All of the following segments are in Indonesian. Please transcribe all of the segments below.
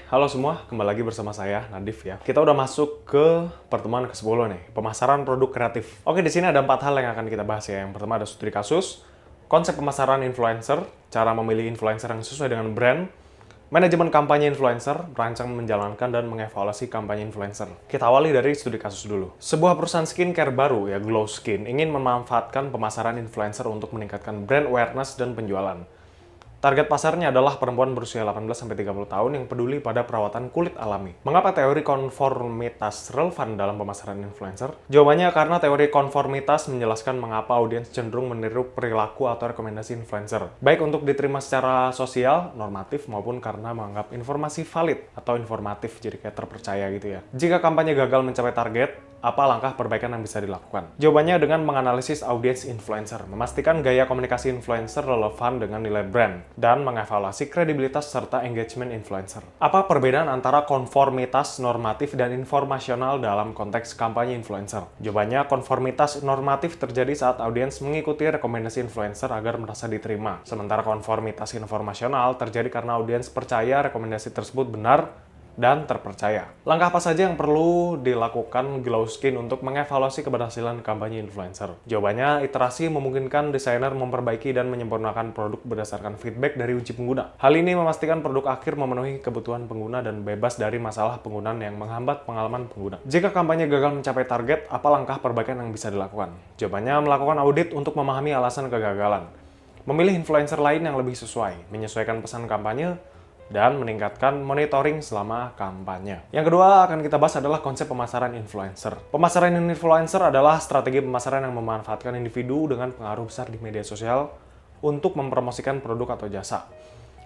halo semua, kembali lagi bersama saya Nadif ya. Kita udah masuk ke pertemuan ke-10 nih, pemasaran produk kreatif. Oke, di sini ada 4 hal yang akan kita bahas ya. Yang pertama ada studi kasus, konsep pemasaran influencer, cara memilih influencer yang sesuai dengan brand, manajemen kampanye influencer, merancang, menjalankan, dan mengevaluasi kampanye influencer. Kita awali dari studi kasus dulu. Sebuah perusahaan skincare baru, ya Glow Skin, ingin memanfaatkan pemasaran influencer untuk meningkatkan brand awareness dan penjualan. Target pasarnya adalah perempuan berusia 18-30 tahun yang peduli pada perawatan kulit alami. Mengapa teori konformitas relevan dalam pemasaran influencer? Jawabannya karena teori konformitas menjelaskan mengapa audiens cenderung meniru perilaku atau rekomendasi influencer. Baik untuk diterima secara sosial, normatif, maupun karena menganggap informasi valid atau informatif, jadi kayak terpercaya gitu ya. Jika kampanye gagal mencapai target, apa langkah perbaikan yang bisa dilakukan? Jawabannya dengan menganalisis audiens influencer, memastikan gaya komunikasi influencer relevan dengan nilai brand, dan mengevaluasi kredibilitas serta engagement influencer. Apa perbedaan antara konformitas normatif dan informasional dalam konteks kampanye influencer? Jawabannya, konformitas normatif terjadi saat audiens mengikuti rekomendasi influencer agar merasa diterima. Sementara konformitas informasional terjadi karena audiens percaya rekomendasi tersebut benar dan terpercaya. Langkah apa saja yang perlu dilakukan Glow Skin untuk mengevaluasi keberhasilan kampanye influencer? Jawabannya, iterasi memungkinkan desainer memperbaiki dan menyempurnakan produk berdasarkan feedback dari uji pengguna. Hal ini memastikan produk akhir memenuhi kebutuhan pengguna dan bebas dari masalah penggunaan yang menghambat pengalaman pengguna. Jika kampanye gagal mencapai target, apa langkah perbaikan yang bisa dilakukan? Jawabannya, melakukan audit untuk memahami alasan kegagalan. Memilih influencer lain yang lebih sesuai, menyesuaikan pesan kampanye, dan meningkatkan monitoring selama kampanye. Yang kedua akan kita bahas adalah konsep pemasaran influencer. Pemasaran influencer adalah strategi pemasaran yang memanfaatkan individu dengan pengaruh besar di media sosial untuk mempromosikan produk atau jasa.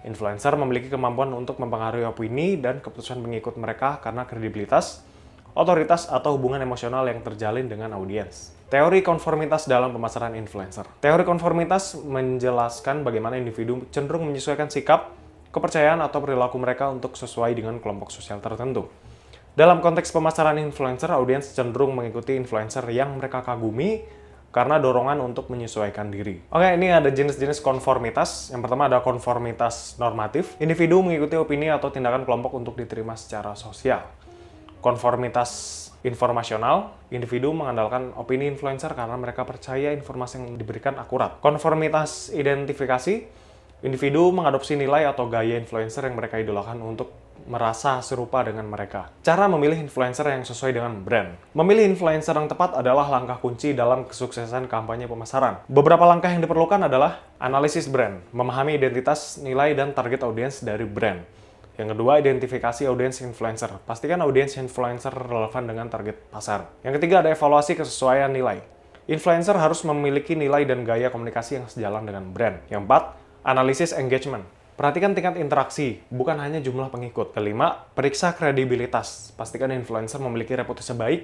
Influencer memiliki kemampuan untuk mempengaruhi opini dan keputusan pengikut mereka karena kredibilitas, otoritas, atau hubungan emosional yang terjalin dengan audiens. Teori konformitas dalam pemasaran influencer. Teori konformitas menjelaskan bagaimana individu cenderung menyesuaikan sikap, kepercayaan atau perilaku mereka untuk sesuai dengan kelompok sosial tertentu. Dalam konteks pemasaran influencer, audiens cenderung mengikuti influencer yang mereka kagumi karena dorongan untuk menyesuaikan diri. Oke, ini ada jenis-jenis konformitas. Yang pertama ada konformitas normatif. Individu mengikuti opini atau tindakan kelompok untuk diterima secara sosial. Konformitas informasional, individu mengandalkan opini influencer karena mereka percaya informasi yang diberikan akurat. Konformitas identifikasi, individu mengadopsi nilai atau gaya influencer yang mereka idolakan untuk merasa serupa dengan mereka. Cara memilih influencer yang sesuai dengan brand. Memilih influencer yang tepat adalah langkah kunci dalam kesuksesan kampanye pemasaran. Beberapa langkah yang diperlukan adalah analisis brand, memahami identitas, nilai, dan target audiens dari brand. Yang kedua, identifikasi audiens influencer. Pastikan audiens influencer relevan dengan target pasar. Yang ketiga, ada evaluasi kesesuaian nilai. Influencer harus memiliki nilai dan gaya komunikasi yang sejalan dengan brand. Yang keempat, analisis engagement. Perhatikan tingkat interaksi, bukan hanya jumlah pengikut. Kelima, periksa kredibilitas. Pastikan influencer memiliki reputasi baik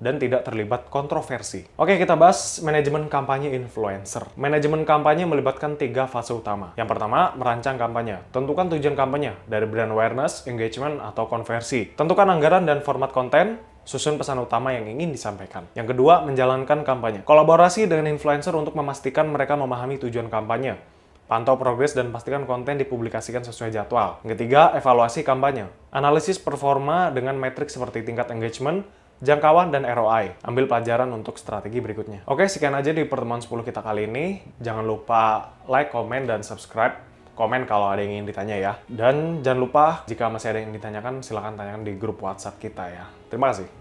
dan tidak terlibat kontroversi. Oke, kita bahas manajemen kampanye influencer. Manajemen kampanye melibatkan 3 fase utama. Yang pertama, merancang kampanye. Tentukan tujuan kampanye dari brand awareness, engagement, atau konversi. Tentukan anggaran dan format konten. Susun pesan utama yang ingin disampaikan. Yang kedua, menjalankan kampanye. Kolaborasi dengan influencer untuk memastikan mereka memahami tujuan kampanye. Pantau progres dan pastikan konten dipublikasikan sesuai jadwal. Yang ketiga, evaluasi kampanye. Analisis performa dengan metrik seperti tingkat engagement, jangkauan, dan ROI. Ambil pelajaran untuk strategi berikutnya. Oke, sekian aja di pertemuan 10 kita kali ini. Jangan lupa like, komen, dan subscribe. Komen kalau ada yang ingin ditanya ya. Dan jangan lupa, jika masih ada yang ditanyakan, silahkan tanyakan di grup WhatsApp kita ya. Terima kasih.